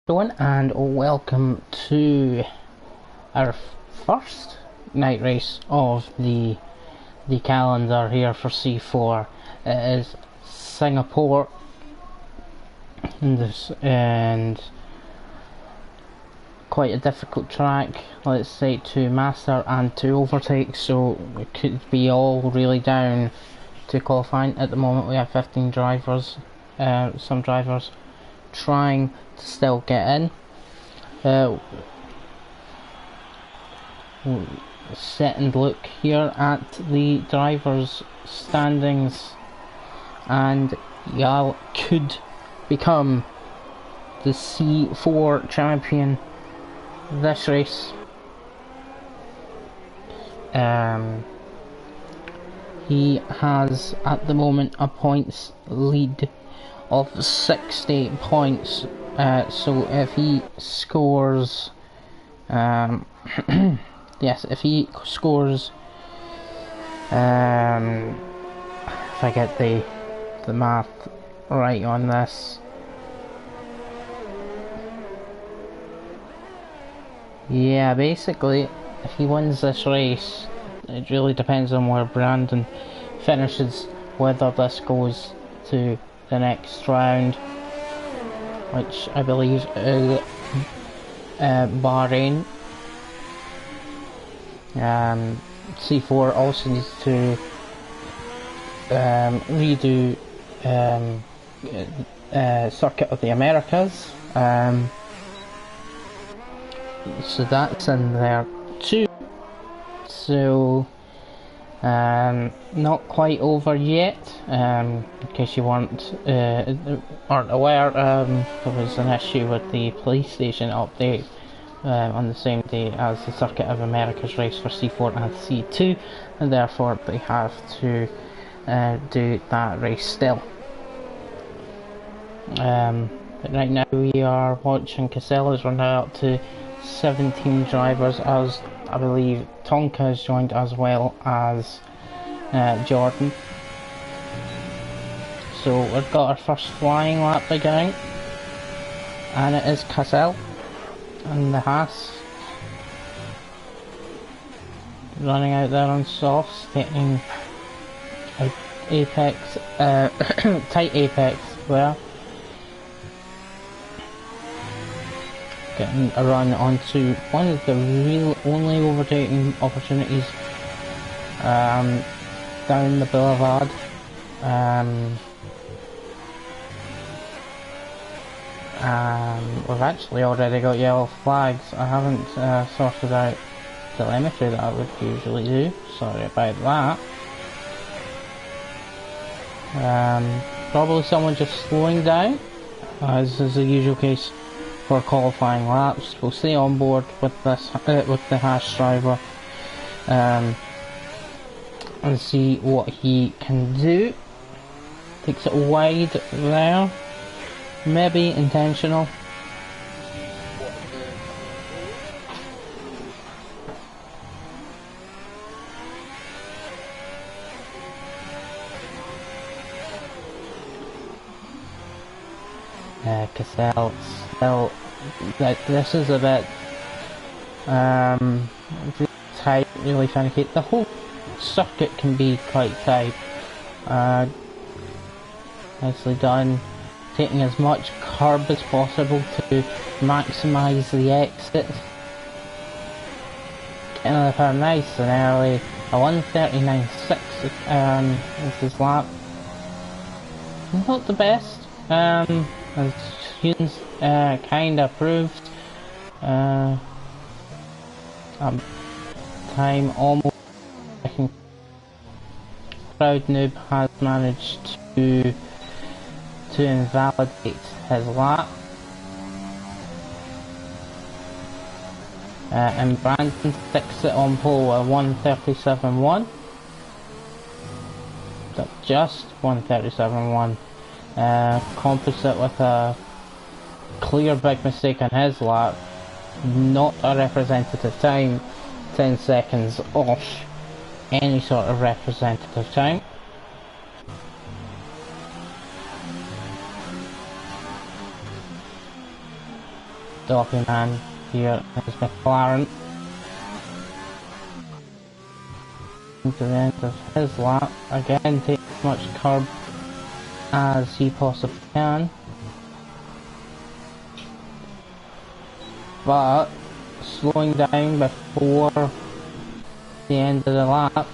Everyone, and welcome to our first night race of the calendar here for C4. It is Singapore and quite a difficult track, let's say, to master and to overtake, so it could be all really down to qualifying. At the moment we have 15 drivers, some drivers trying to still get in. Sit and look here at the drivers' standings, and Yal could become the C4 champion this race. He has at the moment a points lead of 60 points, so if he scores yes, if he scores if I get the math right on this, yeah, basically if he wins this race, it really depends on where Brandon finishes, whether this goes to the next round, which I believe is Bahrain. C4 also needs to redo Circuit of the Americas, so that's in there too. So not quite over yet. In case you aren't aware, there was an issue with the police station update on the same day as the Circuit of America's race for C4 and C2, and therefore they have to do that race still. But right now we are watching Casellas. We're now up to 17 drivers, as I believe Tonka has joined as well as Jordan. So we've got our first flying lap beginning, and it is Cassell and the Haas running out there on softs, taking a apex, tight apex there. Getting a run onto one of the real only overtaking opportunities down the boulevard. We've actually already got yellow flags. I haven't sorted out telemetry that I would usually do, sorry about that. Probably someone just slowing down, as is the usual case for qualifying laps. We'll stay on board with this with the Haas driver and see what he can do. Takes it wide there, maybe intentional. Cassell still, this is a bit really tight, really finicky. The whole circuit can be quite tight. Nicely done, taking as much curb as possible to maximise the exit. Getting on the power nice and early, a 1:39.6 is his lap. Not the best, as students kinda proved. Time almost. Proud Noob has managed to invalidate his lap. And Brandon sticks it on pole at 1:37.1. Just 1:37.1. Composite with a clear big mistake on his lap. Not a representative time. 10 seconds off any sort of representative time. stopping man here is McLaren. To the end of his lap, again take as much curb as he possibly can, but slowing down before the end of the lap,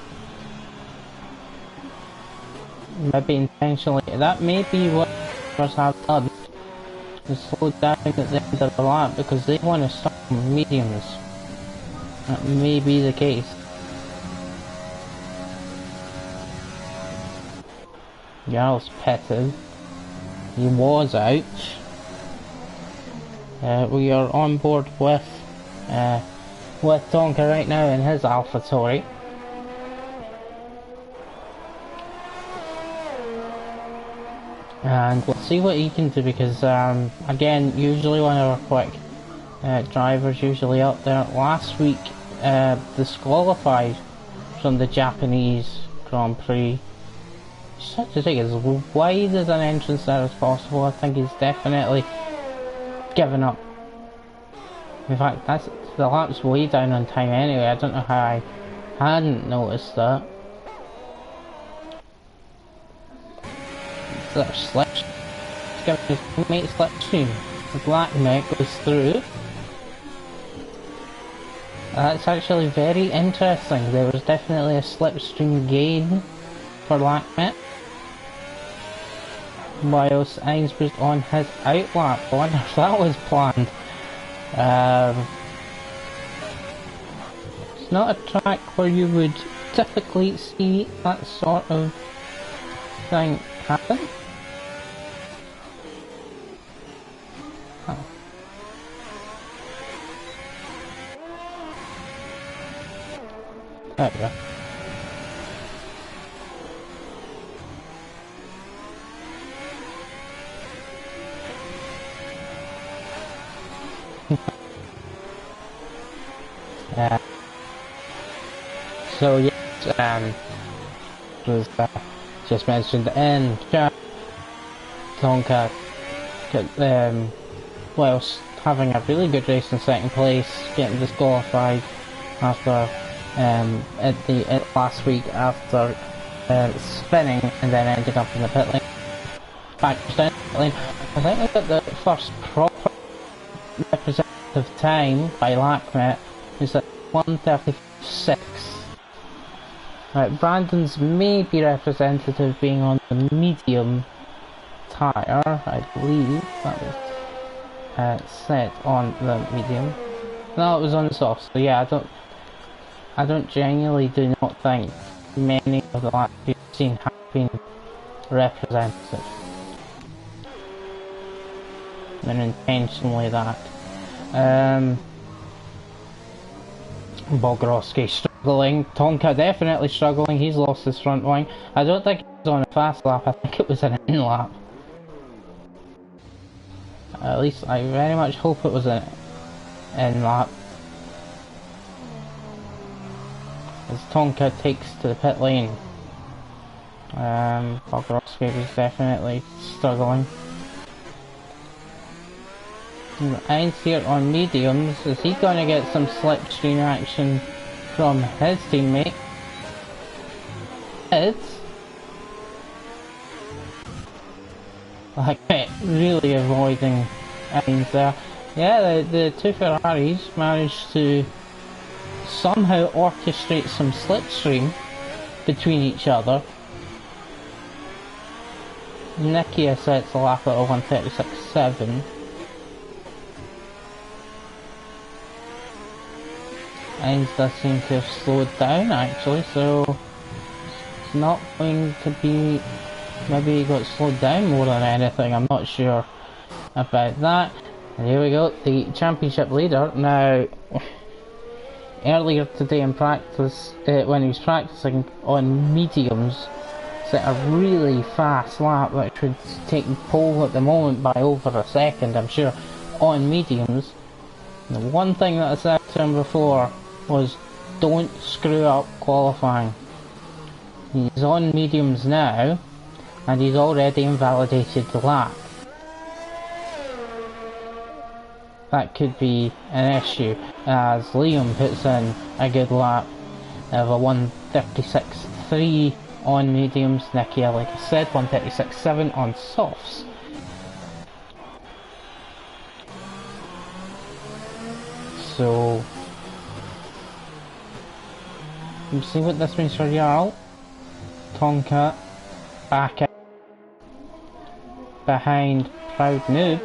maybe intentionally. That may be what drivers have done, to slow down at the end of the lap because they want to start from mediums. That may be the case. Jarl's pitted. He was out. We are on board with Tonka right now in his AlphaTauri. And we'll see what he can do because, again, usually one of our quick drivers usually up there. Last week, disqualified from the Japanese Grand Prix. Just have to take as wide as an entrance there as possible. I think he's definitely given up. In fact, the lap's way down on time anyway. I don't know how I hadn't noticed that. There's slip. He's giving his teammate slipstream. The black neck goes through. That's actually very interesting. There was definitely a slipstream gain for Lackmet, whilst Ainsbury's on his outlap. I wonder if that was planned. It's not a track where you would typically see that sort of thing happen. Oh. There we go. So yes, was just mentioned in chat, Tonka, whilst having a really good race in second place, getting disqualified after last week after spinning and then ending up in the pit lane. Back down the pit lane. I think we got the first proper representative time by Lackmet is at 1:36. Right, Brandon's may be representative being on the medium tyre, I believe that was set on the medium. No, it was on the soft, so yeah, I don't genuinely do not think many of the laps we've seen have been representative. And intentionally that. Bogorowski struggling, Tonka definitely struggling, he's lost his front wing. I don't think it was on a fast lap, I think it was an in lap. At least I very much hope it was an in lap. As Tonka takes to the pit lane. Bogorowski was definitely struggling. Heinz here on mediums, is he going to get some slipstream action from his teammate? It's like really avoiding Heinz there. Yeah, the two Ferraris managed to somehow orchestrate some slipstream between each other. Nikia sets a lap at a 1:36.7. Heinz does seem to have slowed down actually, so it's not going to be, maybe he got slowed down more than anything, I'm not sure about that. And here we go, the championship leader. Now, earlier today in practice, when he was practicing on mediums, set a really fast lap that should take pole at the moment by over a second, I'm sure, on mediums. The one thing that I said to him before was, don't screw up qualifying. He's on mediums now, and he's already invalidated the lap. that could be an issue, as Liam puts in a good lap of a 1:36.3 on mediums. Nicky, like I said, 1:36.7 on softs. So, we'll see what this means for Jarl. Tonka back in behind Proud Noob,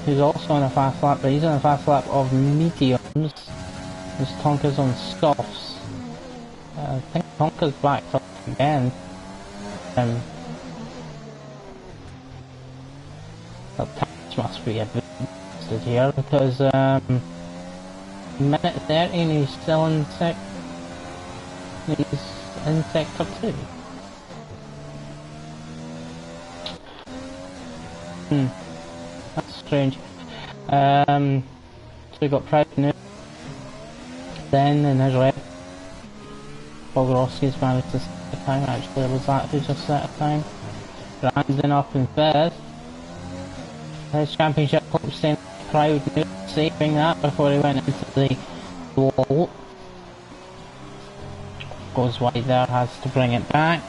who's also on a fast lap, but he's on a fast lap of mediums, as Tonka's on softs. I think Tonka's back up again. The touch must be a bit busted here, because minute 30 and he's still in sector 2. That's strange. So we got Proud Noob, then in his red, Bogorowski's managed to set a time. Actually, it was that who just set a time. Brandon up in fifth. His championship club staying Proud Noob, saving that before he went into the wall. Goes wide there, has to bring it back.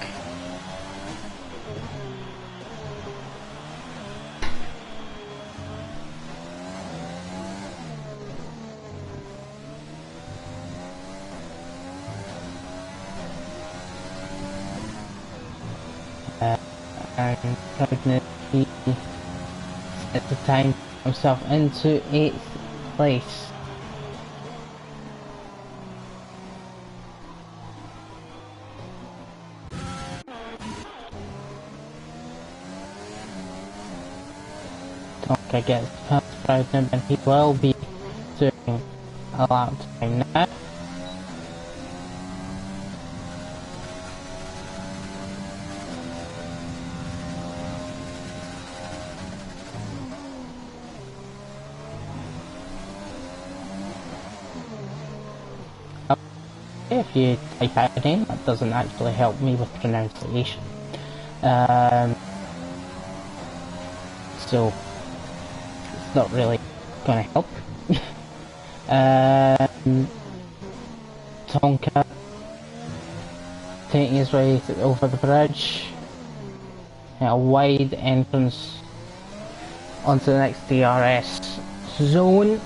And Proud Noob, he set the time himself into 8th place. Tonka gets past Proud Noob, and he will be doing a lap time now. If you type out a name, that doesn't actually help me with pronunciation. So it's not really gonna help. Tonka taking his way over the bridge. A wide entrance onto the next DRS zone.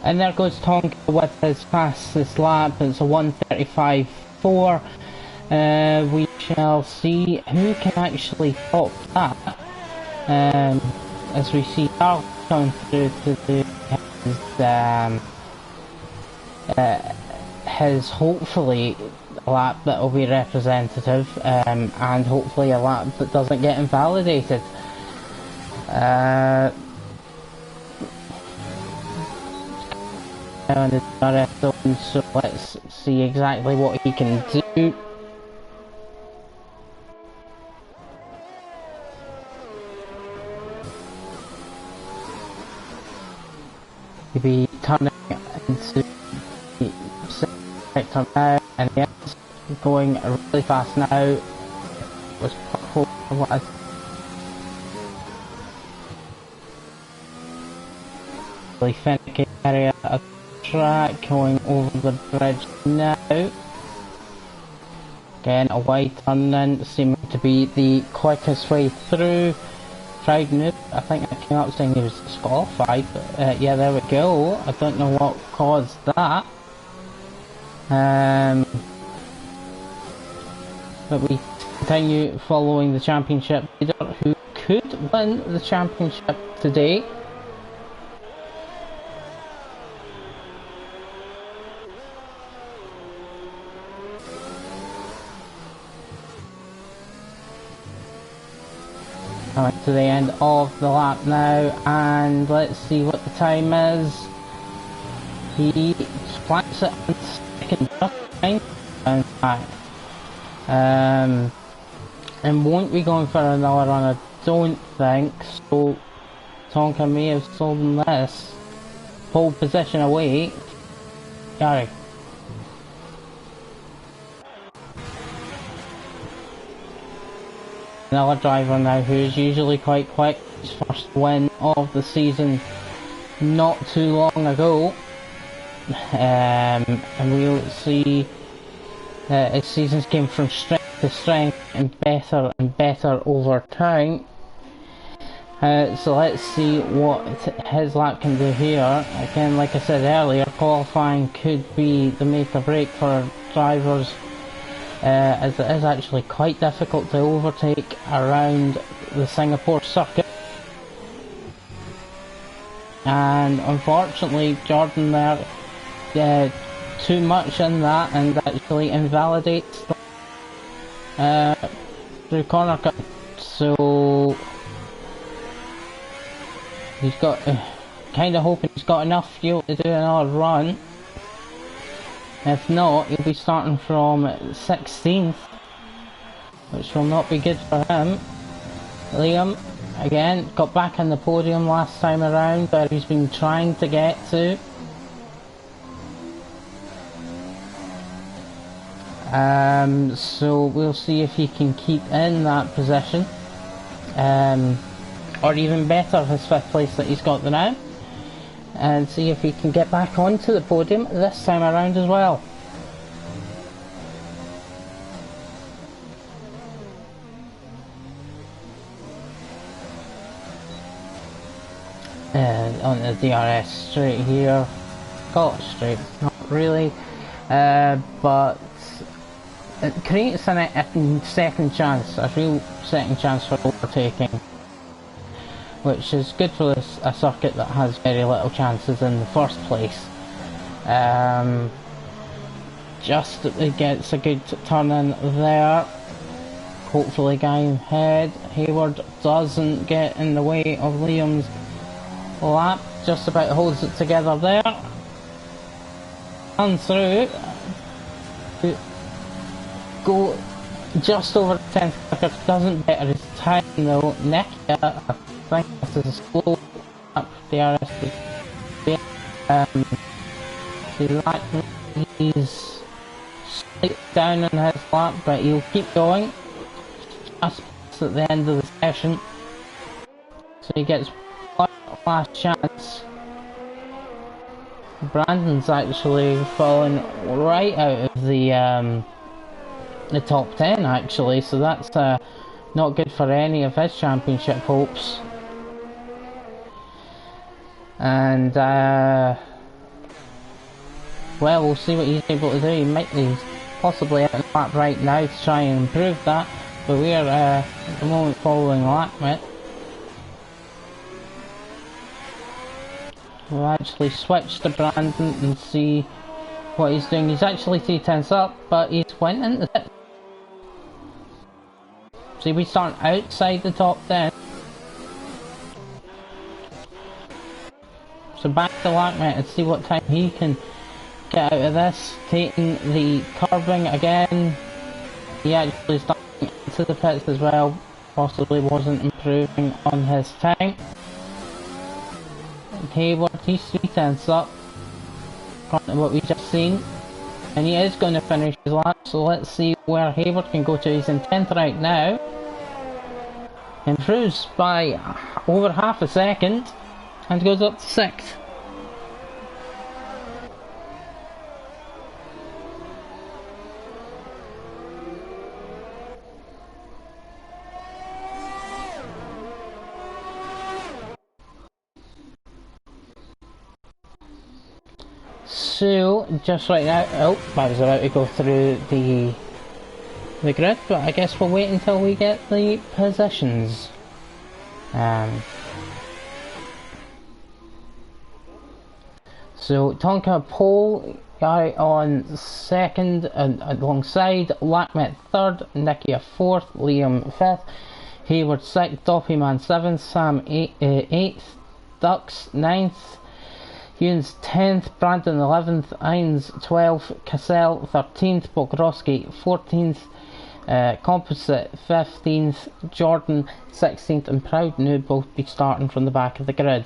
And there goes Tonka with his fastest lap. It's a 1:35.4. We shall see who can actually top that. As we see Dark coming through to do his hopefully a lap that will be representative, and hopefully a lap that doesn't get invalidated. On the DRS zone, so let's see exactly what he can do. He'll be turning into the sector now, and yes, going really fast now. Was what I really finicky area of track, going over the bridge now. Again, a wide turn in, seeming to be the quickest way through. Proud Noob, I think I came up saying he was disqualified, but yeah, there we go. I don't know what caused that. But we continue following the championship leader, who could win the championship today. Coming to the end of the lap now, and let's see what the time is. He flaps it in second, just fine, and back. And won't be going for another run, I don't think, so Tonka may have stolen this. Pole position away. Gary. Another driver now who's usually quite quick. His first win of the season not too long ago. And we'll see his seasons came from strength to strength and better over time. So let's see what his lap can do here. Again, like I said earlier, qualifying could be the make or break for drivers, as it is actually quite difficult to overtake around the Singapore circuit. And unfortunately, Jordan there too much in that and actually invalidates through corner cut. So he's got kind of hoping he's got enough fuel to do another run. If not, he'll be starting from 16th, which will not be good for him. Liam, again, got back on the podium last time around, where he's been trying to get to. So we'll see if he can keep in that position. Or even better, his 5th place that he's got now. And see if he can get back onto the podium this time around as well. On the DRS straight here. Call it straight, not really. But it creates a second chance, a real second chance for overtaking, which is good for a circuit that has very little chances in the first place. Just it gets a good turn in there. Hopefully guy ahead, Hayward, doesn't get in the way of Liam's lap, just about holds it together there. And through. Go just over the 10th circuit, doesn't better his time though. Nicky, I think this is a slow up DRS. He's slightly down in his lap, but he'll keep going. Just at the end of the session, so he gets one last chance. Brandon's actually fallen right out of the top 10 actually, so that's not good for any of his championship hopes. And well, we'll see what he's able to do. He might be possibly out in the lap right now to try and improve that, but we are at the moment following lap mate. We'll actually switch to Brandon and see what he's doing. He's actually 3/10 up, but he's went into it. See, we start outside the top 10. So back to Lackmate and see what time he can get out of this. Taking the curbing again. He actually started into the pits as well. Possibly wasn't improving on his time. And Hayward, he's 3/10 up. According to what we just seen. And he is going to finish his lap, so let's see where Hayward can go to. He's in 10th right now. Improves by over half a second and goes up to 6th. So, just right now, oh, I was about to go through the grid, but I guess we'll wait until we get the positions. So, Tonka pole, guy on 2nd alongside, Lackmet 3rd, Nicky a 4th, Liam 5th, Hayward 6th, Doffyman 7th, Sam 8th, Dux 9th, Hughes 10th, Brandon 11th, Ines 12th, Cassell 13th, Bogorowski 14th, Composite 15th, Jordan 16th, and Proud New both be starting from the back of the grid.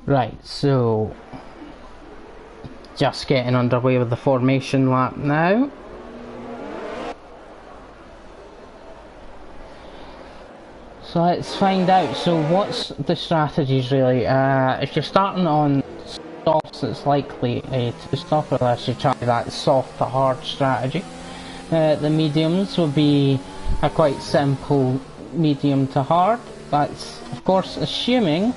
Right, so just getting underway with the formation lap now. So let's find out. So what's the strategies really? If you're starting on softs, it's likely a two-stop, unless you try that soft to hard strategy. The mediums will be a quite simple medium to hard. That's of course assuming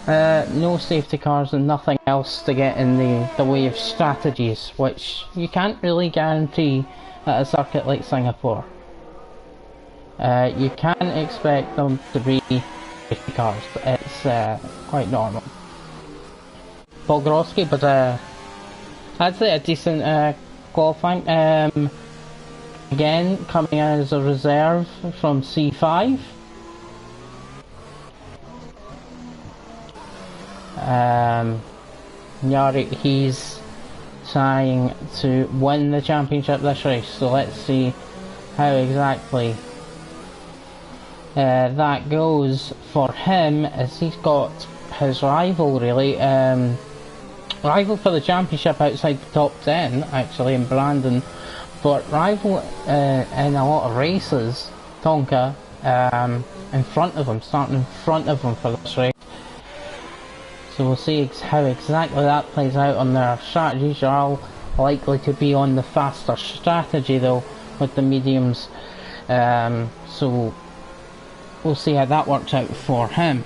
no safety cars and nothing else to get in the way of strategies, which you can't really guarantee at a circuit like Singapore. You can expect them to be safety cars, it's quite normal. Bogorowski, but I'd say a decent qualifying. Again, coming in as a reserve from C5. Yari, he's trying to win the championship this race, so let's see how exactly that goes for him, as he's got his rival really, rival for the championship outside the top 10 actually in Brandon, but rival in a lot of races, Tonka, in front of him, starting in front of him for this race. So we'll see how exactly that plays out on their strategies. Are all likely to be on the faster strategy though with the mediums, so we'll see how that works out for him.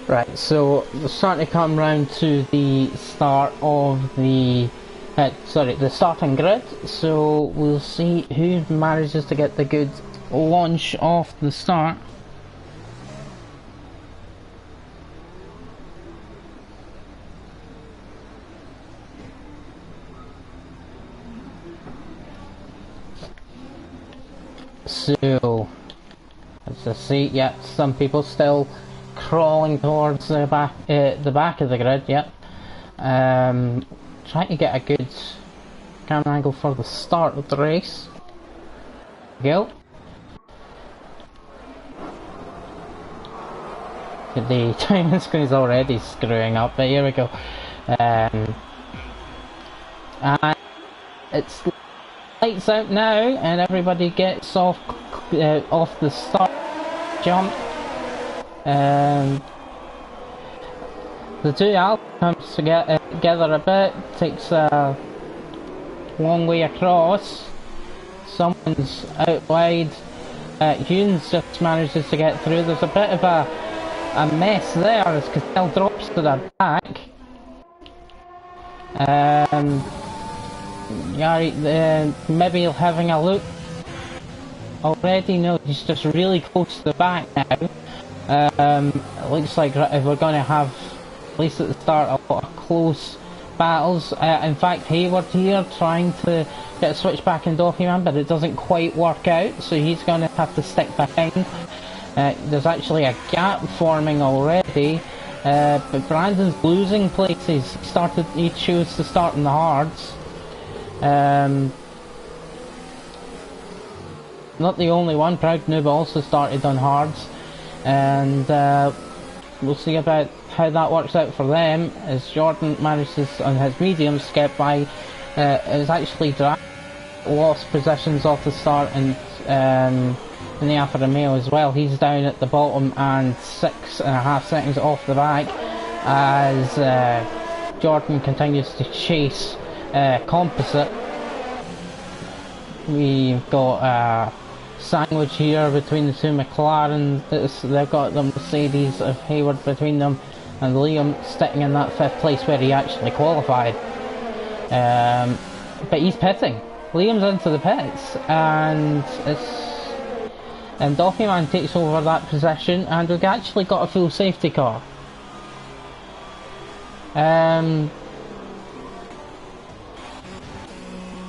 Right, so we're starting to come round to the start of the the starting grid, so we'll see who manages to get the good launch off the start. So, as I see, yeah, some people still crawling towards the back of the grid, yep. Trying to get a good camera angle for the start of the race. There we go. The timing screen is already screwing up, but here we go. And it's lights out now, and everybody gets off the start jump. The two Alpha comes together a bit, takes a long way across. Someone's out wide. Hughes just manages to get through. There's a bit of a mess there as Cassell drops to their back. Yeah, maybe having a look already? No, he's just really close to the back now. It looks like if we're going to have, at least at the start, a lot of close battles. In fact, Hayward here trying to get a switch back in Doffyman, but it doesn't quite work out, so he's going to have to stick behind. There's actually a gap forming already, but Brandon's losing places. He chose to start in the hards. Not the only one. Proud Noob also started on hards, and we'll see about how that works out for them, as Jordan manages on his mediums to get by. Is actually lost positions off the start, and in the Alfa Romeo as well. He's down at the bottom and 6.5 seconds off the back as Jordan continues to chase Composite. We've got a sandwich here between the two McLarens. They've got the Mercedes of Hayward between them, and Liam sitting in that 5th place where he actually qualified. But he's pitting. Liam's into the pits, and Doffyman takes over that position, and we've actually got a full safety car.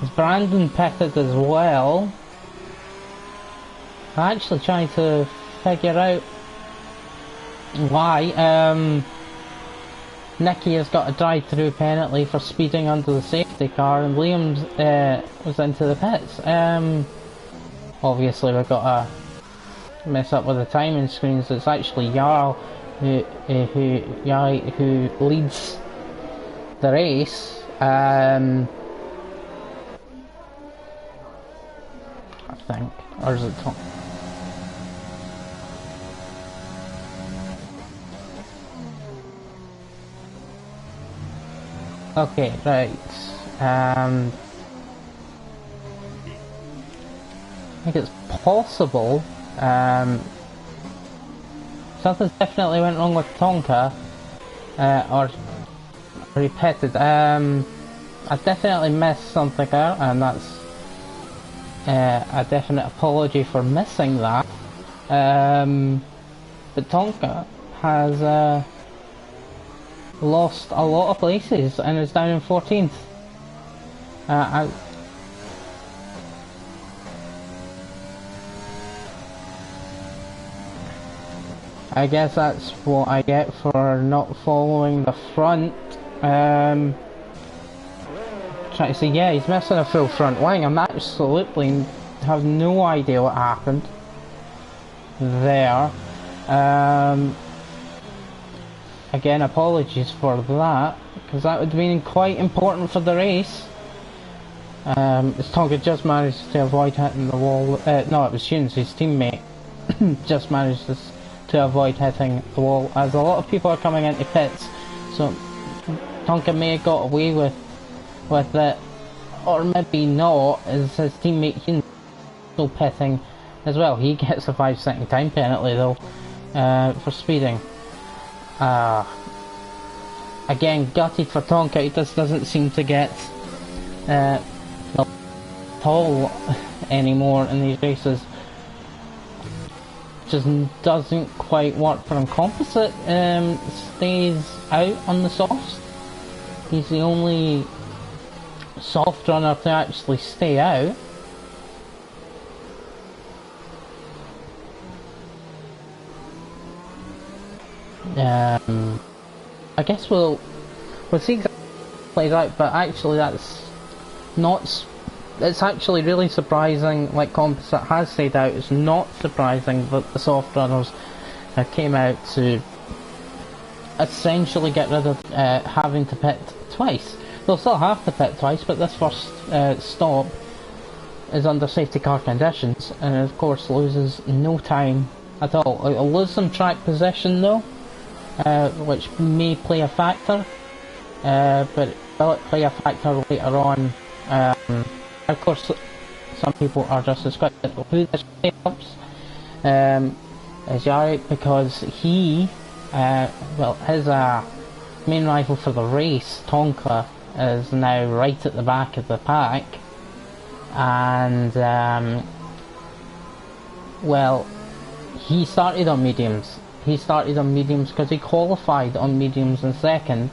Is Brandon pitted as well? I'm actually trying to figure out why. Nicky has got a drive-through penalty for speeding under the safety car, and Liam was into the pits. Obviously we've got a mess up with the timing screens. It's actually Jarl who leads the race. I think, or is it Tom? Okay, right. I think it's possible. Something's definitely went wrong with Tonka, or repeated. I definitely missed something out, and that's a definite apology for missing that. But Tonka has lost a lot of places and is down in 14th. I guess that's what I get for not following the front. Trying to see, yeah, he's missing a full front wing. I'm absolutely have no idea what happened there. Again, apologies for that, because that would have been quite important for the race. As Tonka just managed to avoid hitting the wall. No, it was Tunes, his teammate, just managed to avoid hitting the wall, as a lot of people are coming into pits, so Tonka may have got away with it, or maybe not, as his teammate Hune's still pitting as well. He gets a 5-second time penalty though, for speeding. Again, gutted for Tonka. He just doesn't seem to get the pole anymore in these races. Just doesn't quite work for him. Composite stays out on the softs. He's the only soft runner to actually stay out. I guess we'll see exactly how it plays out, but actually that's not. It's actually really surprising. Like Composite has stayed out. It's not surprising that the soft runners came out to essentially get rid of having to pit twice. They'll still have to pit twice, but this first stop is under safety car conditions, and of course loses no time at all. It'll lose some track position though, which may play a factor, but will it play a factor later on? Of course, some people are just as quick. Who this really helps is Jarek, because he, well, his main rival for the race, Tonka, is now right at the back of the pack, and well, he started on mediums. He started on mediums because he qualified on mediums in second,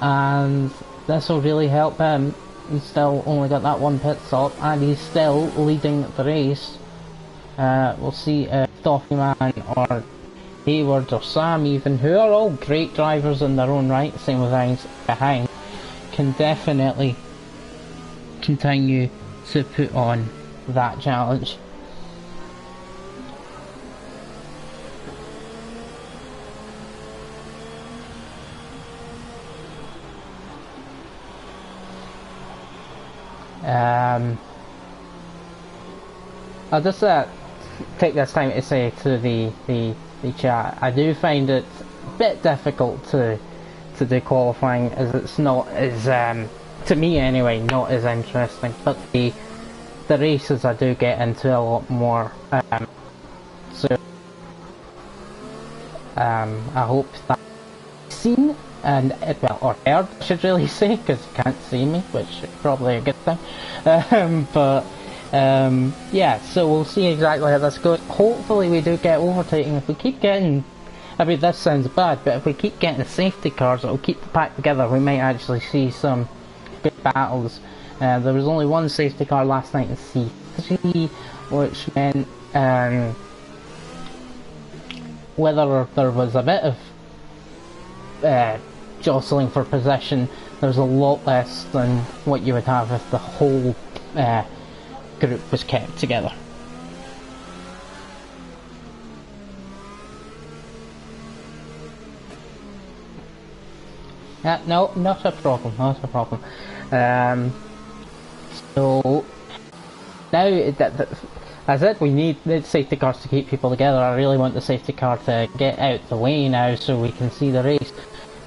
and this will really help him. He's still only got that one pit stop, and he's still leading the race. We'll see if Doffy Man or Hayward or Sam even, who are all great drivers in their own right, same with Heinz behind, can definitely continue to put on that challenge. I'll just take this time to say to the chat, I do find it a bit difficult to do qualifying, as it's not as, to me anyway, not as interesting, but the races I do get into a lot more, so I hope that's seen and, well, or heard I should really say, because you can't see me, which is probably a good thing, yeah, so we'll see exactly how this goes. Hopefully we do get overtaking. If we keep getting, I mean, this sounds bad, but if we keep getting the safety cars that will keep the pack together, we might actually see some good battles. There was only one safety car last night in C3, which meant whether there was a bit of jostling for position, there's a lot less than what you would have if the whole group was kept together. No, not a problem, not a problem. So now as it, we need the safety cars to keep people together. I really want the safety car to get out the way now so we can see the race.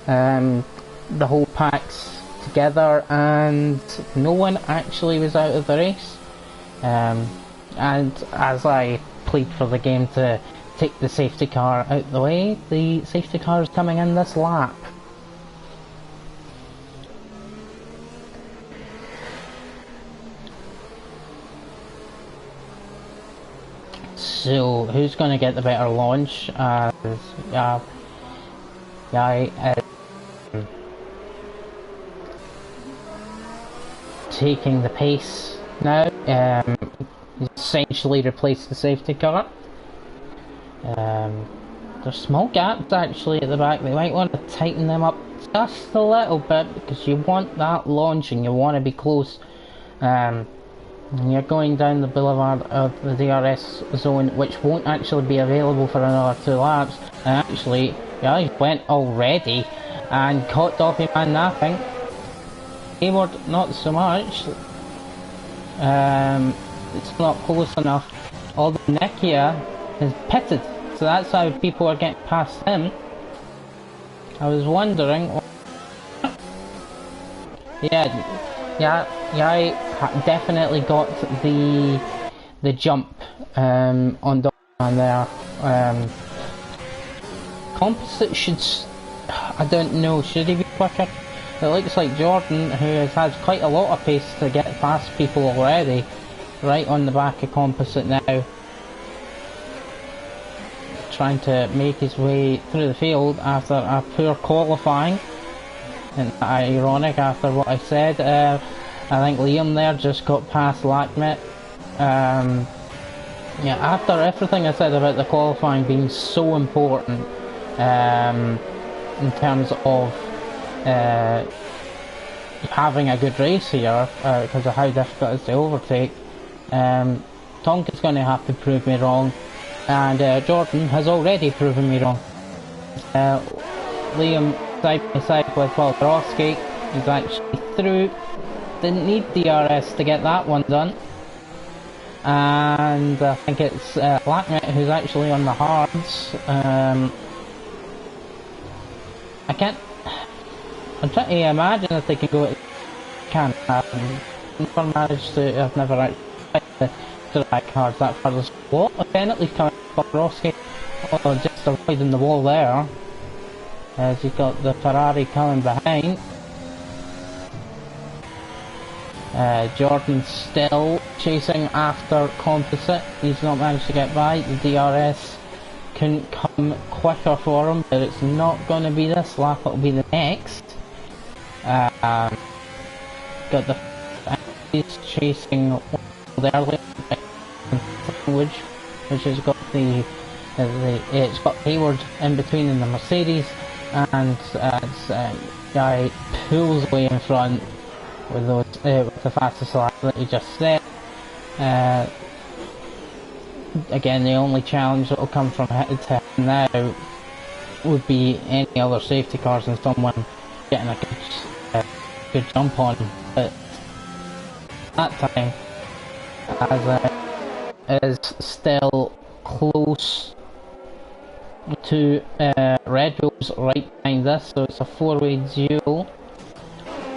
The whole pack's together and no one actually was out of the race. And as I plead for the game to take the safety car out the way, the safety car is coming in this lap. So who's going to get the better launch? Taking the pace now. Essentially replace the safety car. There's small gaps actually at the back. They might want to tighten them up just a little bit because you want that launch and you want to be close. And you're going down the boulevard of the DRS zone, which won't actually be available for another 2 laps. And actually, he went already and caught Doffy Man napping. Hayward not so much. It's not close enough. Although Nikia is pitted, so that's how people are getting past him. I was wondering. Yeah, definitely got the jump on Doffy there. Composite should, I don't know, should he be quicker? It looks like Jordan, who has had quite a lot of pace to get past people already, right on the back of Composite now, trying to make his way through the field after a poor qualifying. And ironic after what I said. I think Liam there just got past Lakmit. Yeah, after everything I said about the qualifying being so important in terms of having a good race here, because of how difficult it is to overtake, Tonka's going to have to prove me wrong, and Jordan has already proven me wrong. Liam side by side with Waldrowski, he's actually through. Didn't need DRS to get that one done. And I think it's Lakmit who's actually on the hards. I'm trying to imagine if they can go at never managed to, I've never actually to drag cards that far. There's a lot of penalties coming from Waldrowski. Oh, just avoiding the wall there, as you've got the Ferrari coming behind. Jordan's still chasing after Composite. He's not managed to get by. The DRS couldn't come quicker for him, but it's not going to be this lap, it'll be the next. Got the he's chasing early, which has got it's got Hayward in between in the Mercedes, and guy pulls away in front with those with the fastest lap that he just set. Again, the only challenge that will come from him now would be any other safety cars and someone getting a good jump on him. But that time, as is still close to Red Bull's right behind this, so it's a four-way duel.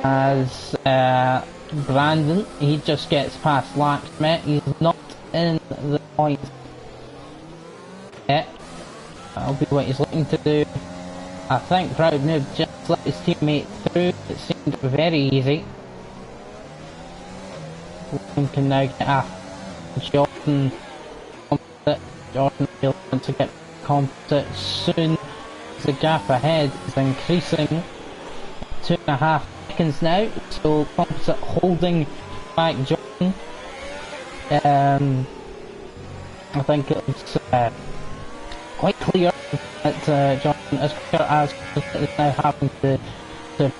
As Brandon, he just gets past Lap Schmidt. He's not in the points yet. That'll be what he's looking to do. I think Proud Noob just let his teammate through. It seemed very easy. William can now get after Jordan. Jordan will want to get Composite soon. The gap ahead is increasing. 2.5 seconds now, so Composite holding back Jordan. I think it's quite clear that Jordan is quicker as is now having to pit.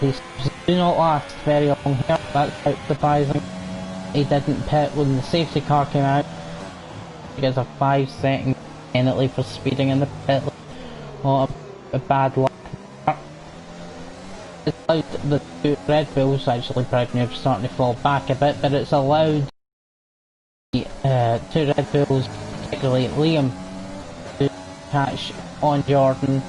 These do not last very long here, that's quite surprising. He didn't pit when the safety car came out. He gets a 5-second penalty for speeding in the pit. What a bad luck. It's allowed the two Red Bulls, actually Proud Noob starting to fall back a bit, but it's allowed the two Red Bulls, particularly Liam, to catch on Jordan.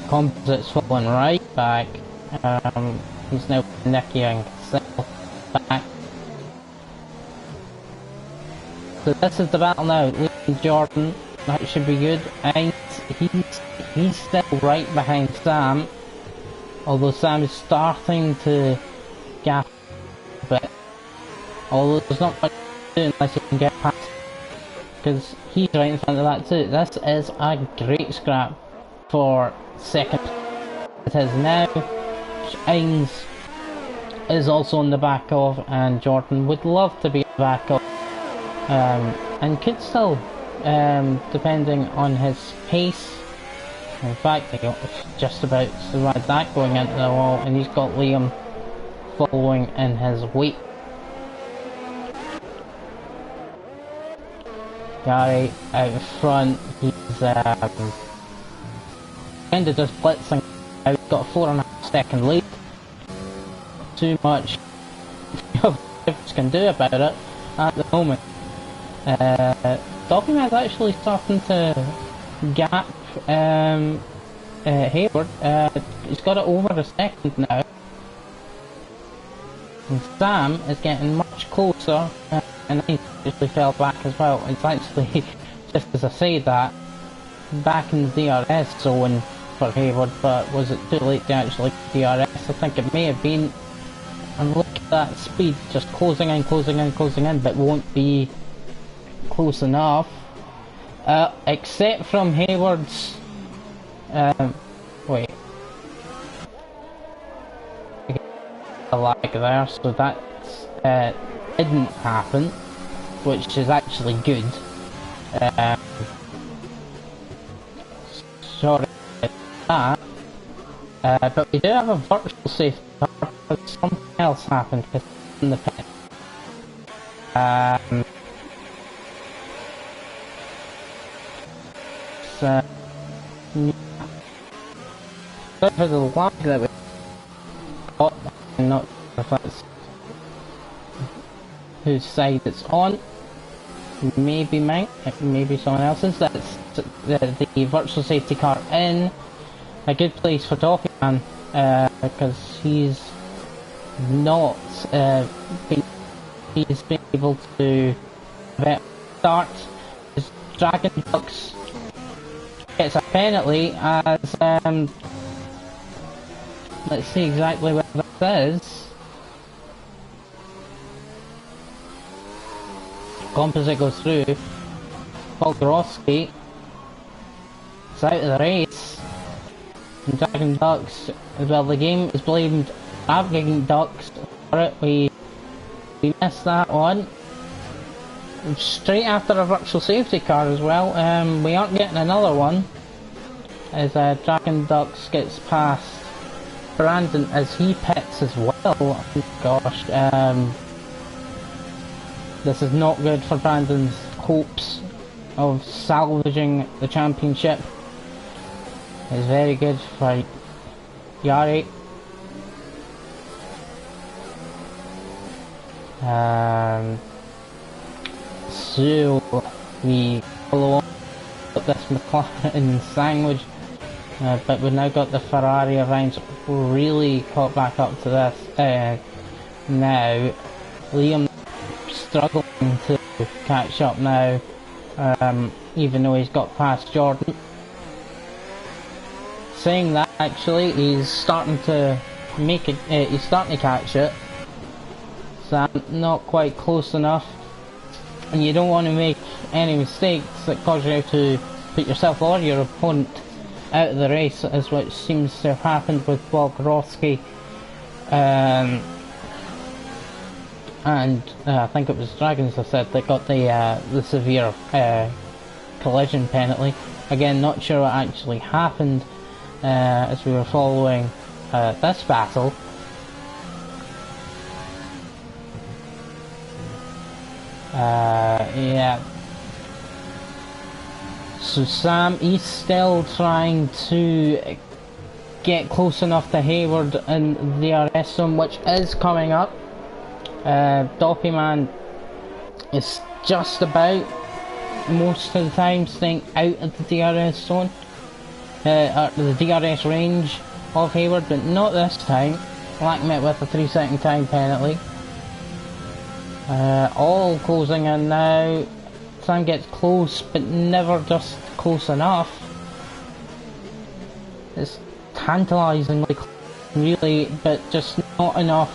Composite's falling right back. He's now nicking himself back. So this is the battle now. Liam and Jordan, that should be good. And he's still right behind Sam, although Sam is starting to gap a bit. Although there's not much to do unless he can get past, because he's right in front of that too. This is a great scrap for second. It is now. Ains is also on the back of, and Jordan would love to be on the back of, and could still, depending on his pace. In fact, he just about survived that going into the wall, and he's got Liam following in his wake. Gary out in front, he's kind of just blitzing out, got a 4.5 second lead. Too much can do about it at the moment. Document's actually starting to gap Hayward. He's got it over a second now. And Sam is getting much closer, and he actually fell back as well. It's actually, just as I say that, back in the DRS zone for Hayward, but was it too late to actually DRS? I think it may have been. And look at that speed, just closing in, but won't be close enough. Except from Hayward's... wait. A lag there, so that didn't happen, which is actually good. Sorry about that. But we do have a virtual safety car, but something else happened in the pit. So, for the lag that we got, I'm not sure if that's whose side it's on. Maybe mine, maybe someone else's. That's the virtual safety car in a good place for Toffee Man, because he's not he's been able to start his Dragon Ducks. Gets a penalty as Let's see exactly what this is. Composite goes through. Volgorowski is out of the race. And Dragon Ducks, well, the game is blamed Dragon Ducks for it. We missed that one. Straight after a virtual safety car as well. We aren't getting another one as Dragon Ducks gets past Brandon as he pits as well. Oh gosh, this is not good for Brandon's hopes of salvaging the championship. It's very good for Yari. So we follow on with this McLaren sandwich, but we've now got the Ferrari around, really caught back up to this now. Liam struggling to catch up now, even though he's got past Jordan. Saying that, actually, he's starting to make it. He's starting to catch it. So not quite close enough, and you don't want to make any mistakes that cause you to put yourself or your opponent out of the race, as what seems to have happened with Volgorowski. And I think it was Dragons, I said, that got the severe collision penalty. Again, not sure what actually happened as we were following this battle. Yeah. So Sam, he's still trying to get close enough to Hayward in the DRS zone, which is coming up. Doppyman is just about, most of the time, staying out of the DRS zone, or the DRS range of Hayward, but not this time. Lacking it with a 3-second time penalty. All closing in now. Sam gets close, but never just close enough. It's tantalisingly close, really, but just not enough.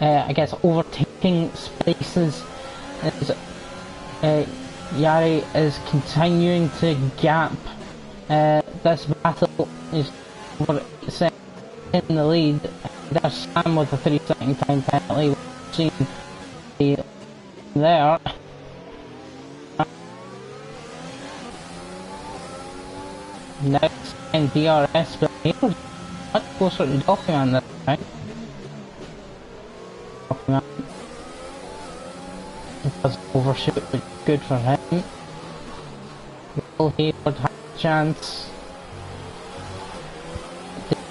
I guess overtaking spaces. As Yari is continuing to gap. This battle is over in the lead. There's Sam with a 3-second time penalty. We've seen there. Next in DRS, but he was much closer to Doppyman this time. Doppyman does overshoot, but good for him. Will Hayward have a chance?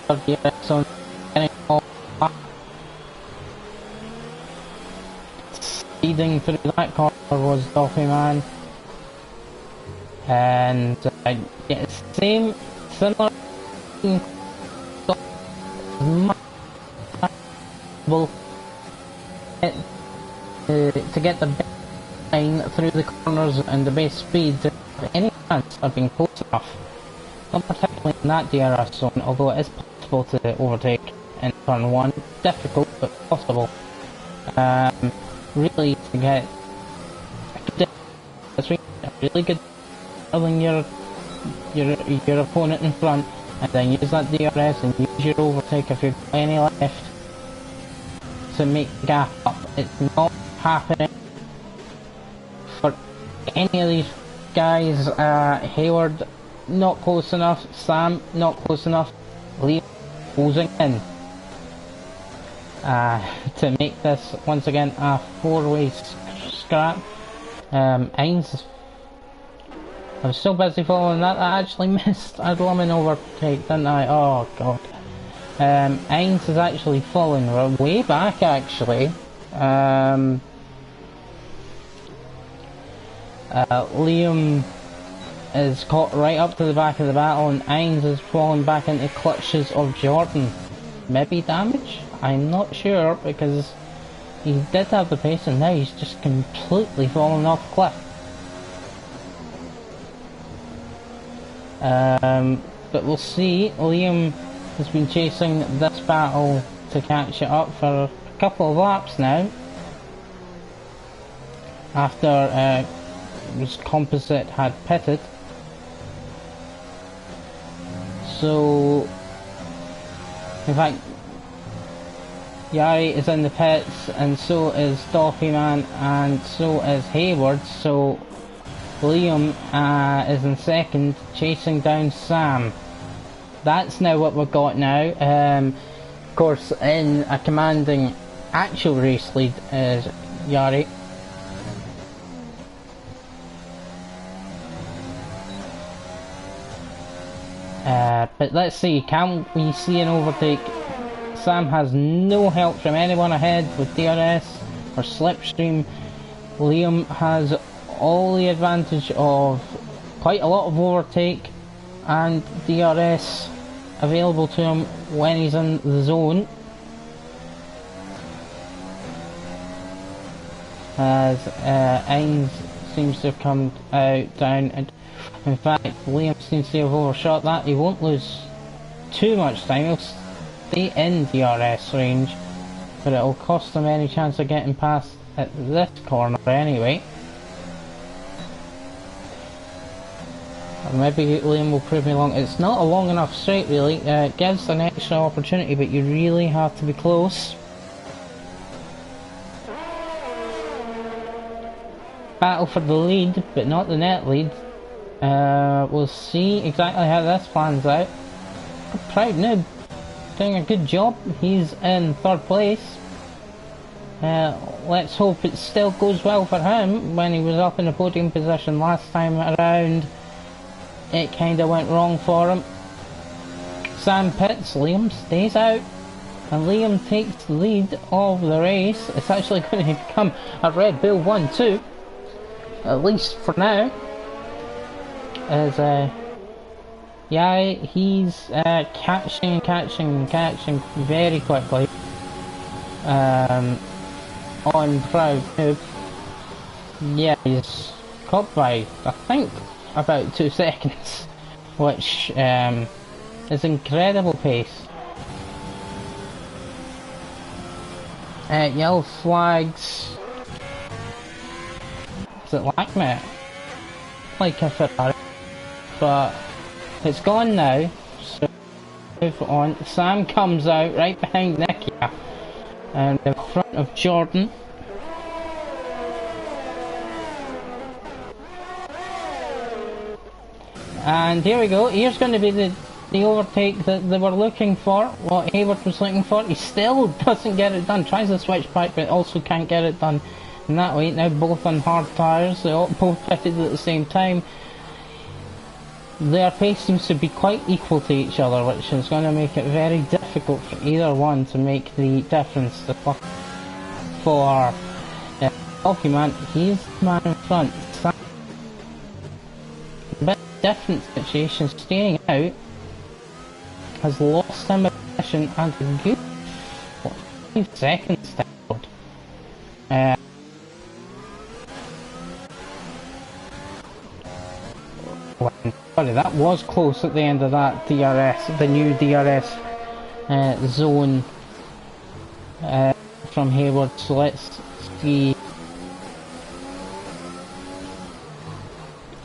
DRS on getting all back. Speeding through that corner was Doppyman. And yeah, similar to get the best line through the corners and the best speed to have any chance of being close enough. Not particularly in that DRS zone, although it is possible to overtake in turn 1. Difficult, but possible. Really to get a really good than your opponent in front, and then use that DRS and use your overtake if you've got any left to make the gap up. It's not happening for any of these guys. Hayward not close enough, Sam not close enough, Liam closing in to make this once again a 4-way scrap. Ainz, I was so busy following that I actually missed a blooming overtake, didn't I? Oh god. Ainz is actually falling way back, actually. Liam is caught right up to the back of the battle, and Ainz is falling back into clutches of Jordan. Maybe damage? I'm not sure, because he did have the pace and now he's just completely fallen off the cliff. But we'll see. Liam has been chasing this battle to catch it up for a couple of laps now. After his composite had pitted. So, in fact, Yari is in the pits, and so is Doffyman, and so is Hayward, so Liam is in second, chasing down Sam. That's now what we've got now. Of course, in a commanding actual race lead is Yari. But let's see, can we see an overtake? Sam has no help from anyone ahead with DRS or slipstream. Liam has all the advantage of quite a lot of overtake and DRS available to him when he's in the zone. As Ains seems to have come out down, and in fact Liam seems to have overshot that. He won't lose too much time, he'll stay in DRS range, but it'll cost him any chance of getting past at this corner anyway. Or maybe Liam will prove me wrong. It's not a long enough straight really, it gives an extra opportunity, but you really have to be close. Battle for the lead, but not the net lead. We'll see exactly how this plans out. Proud Noob doing a good job. He's in third place. Let's hope it still goes well for him. When he was up in the podium position last time around, it kinda went wrong for him. Sam pits, Liam stays out, and Liam takes the lead of the race. It's actually going to become a Red Bull 1-2, at least for now. As yeah, he's catching very quickly on Proud Noob. Yeah, he's caught by, I think, about 2 seconds, which is incredible pace. Yellow flags. Is it Lacmet? Like a Ferrari, but it's gone now, so move on. Sam comes out right behind Nikia and in front of Jordan. And here we go, here's going to be the overtake that they were looking for, what Hayward was looking for. He still doesn't get it done, tries to switch back but also can't get it done in that way. Now both on hard tyres, they all both pitted at the same time. Their pace seems to be quite equal to each other, which is going to make it very difficult for either one to make the difference. For Doffyman, he's the man in front. A bit different situation, staying out, has lost him a position and a good 5 seconds downward. Sorry, that was close at the end of that DRS, the new DRS zone from Hayward, so let's see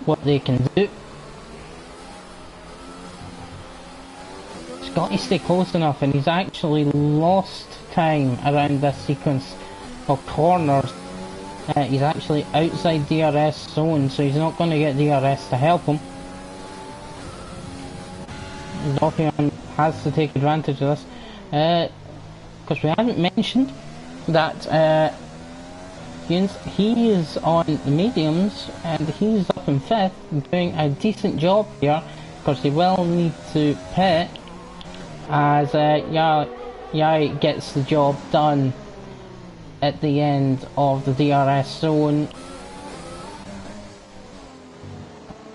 what they can do. He's got to stay close enough, and he's actually lost time around this sequence of corners. He's actually outside DRS zone, so he's not going to get DRS to help him. Doffyman has to take advantage of this, because we haven't mentioned that he is on the mediums and he's up in 5th, doing a decent job here, because he will need to pit as Yai gets the job done at the end of the DRS zone.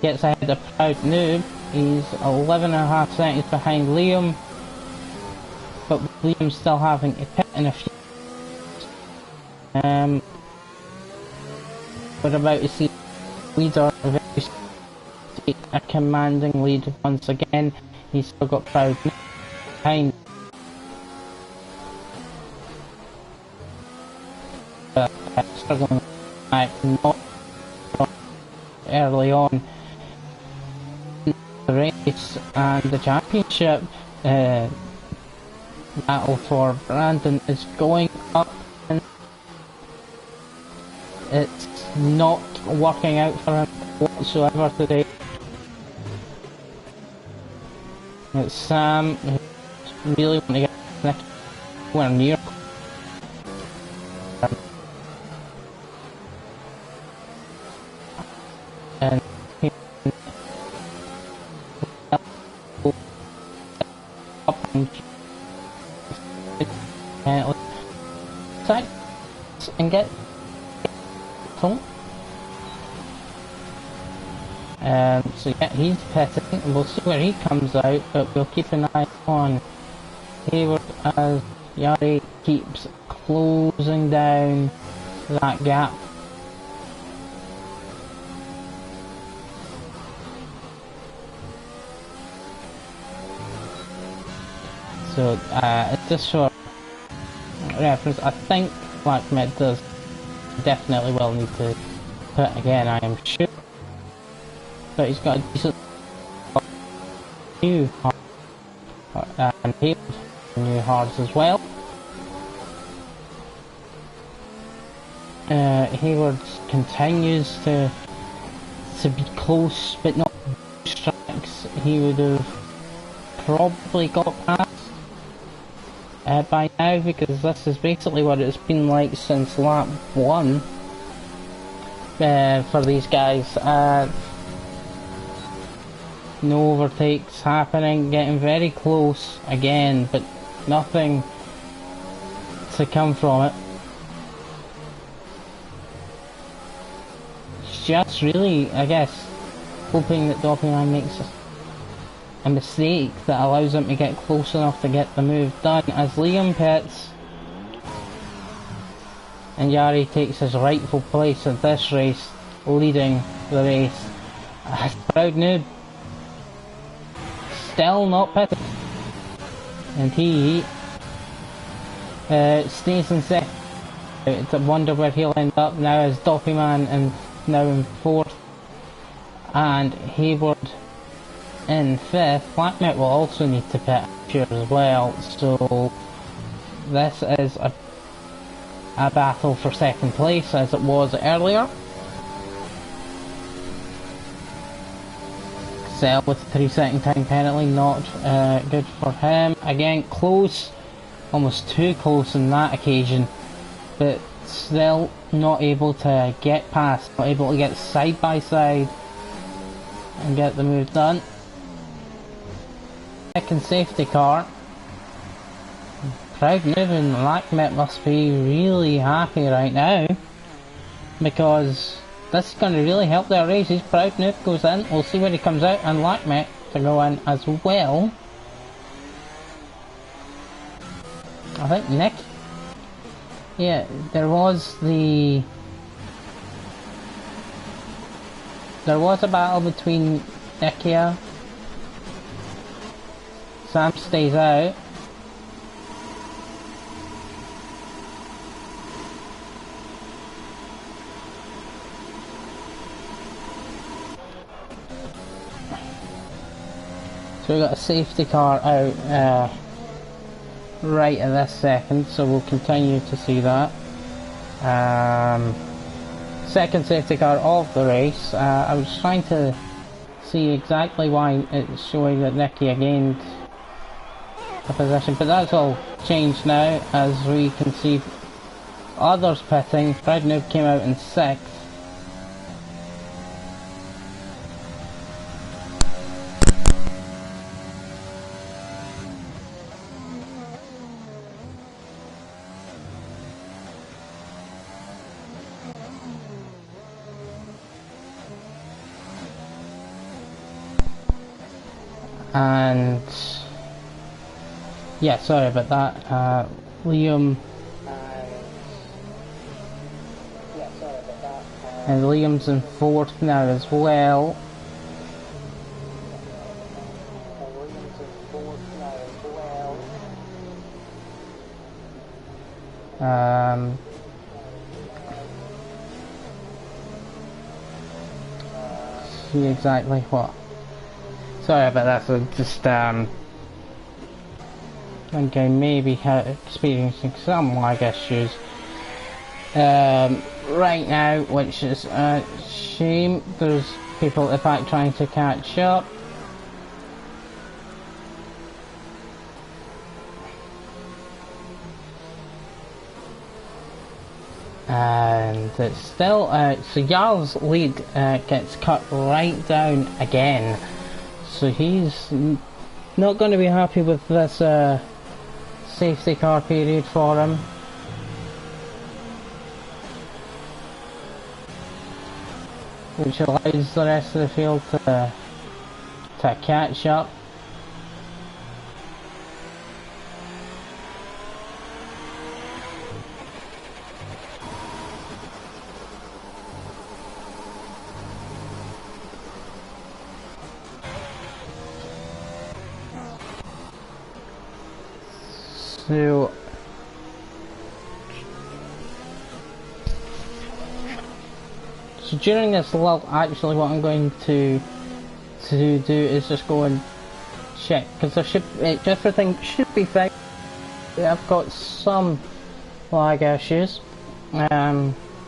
Gets ahead of Proud Noob. He's 11.5 seconds behind Liam, but Liam's still having a pit in a few. We're about to see leader take a commanding lead once again. He's still got Proud Noob behind. Struggling back not early on the race and the championship battle for Brandon is going up, and it's not working out for him whatsoever today. It's Sam who really want to get anywhere near. And he up and get home. So yeah, he's pitting, and we'll see where he comes out, but we'll keep an eye on Hayward as Yari keeps closing down that gap. So just for reference, I think Black Met does definitely will need to pit again, I am sure. But he's got a decent new hard, and new hards as well. Hayward continues to be close, but not strikes. He would have probably got past by now, because this is basically what it's been like since lap 1 for these guys. No overtakes happening, getting very close again, but nothing to come from it. It's just really, I guess, hoping that Doppelman makes a mistake that allows him to get close enough to get the move done, as Liam pits and Yari takes his rightful place in this race, leading the race. Proud Noob still not pitting, and he stays in second. It's a wonder where he'll end up now, as Doppelman and now in 4th, and Hayward in 5th. Blackmet will also need to pit here as well, so this is a battle for second place as it was earlier. Sell with a 3-second time penalty, not good for him. Again, close, almost too close on that occasion, but still not able to get past, not able to get side by side and get the move done. Second safety car. Proud Noob and Blackmet must be really happy right now, because this is going to really help their races. Proud Noob goes in, we'll see where he comes out, and Blackmet to go in as well. I think Nick, yeah, there was a battle between Nikia. Sam stays out. So we've got a safety car out right at this second, so we'll continue to see that. Second safety car of the race. I was trying to see exactly why it's showing that Nicky gained a position, but that's all changed now, as we can see others pitting. Proud Noob came out in 6th. And yeah, sorry about that. Liam and Liam's in 4th now as well. See exactly what. Sorry about that. So just think I may be experiencing some lag issues right now, which is a shame. There's people in fact trying to catch up. And it's still, so Jarl's lead gets cut right down again. So he's not going to be happy with this safety car period for him. Which allows the rest of the field to catch up. So during this lull, actually what I'm going to do is just go and check, because there should, everything should be fixed. I've got some lag issues,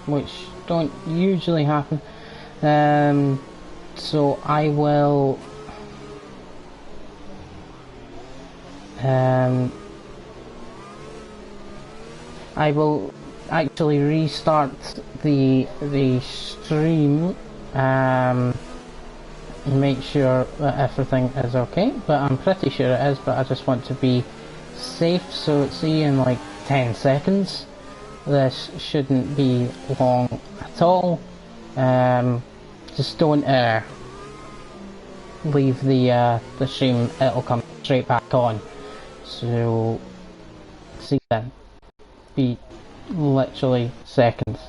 which don't usually happen, so I will actually restart the stream, make sure that everything is okay, but I'm pretty sure it is, but I just want to be safe. So see, in like 10 seconds, this shouldn't be long at all. Just don't leave the stream, it'll come straight back on. So see then, be literally seconds.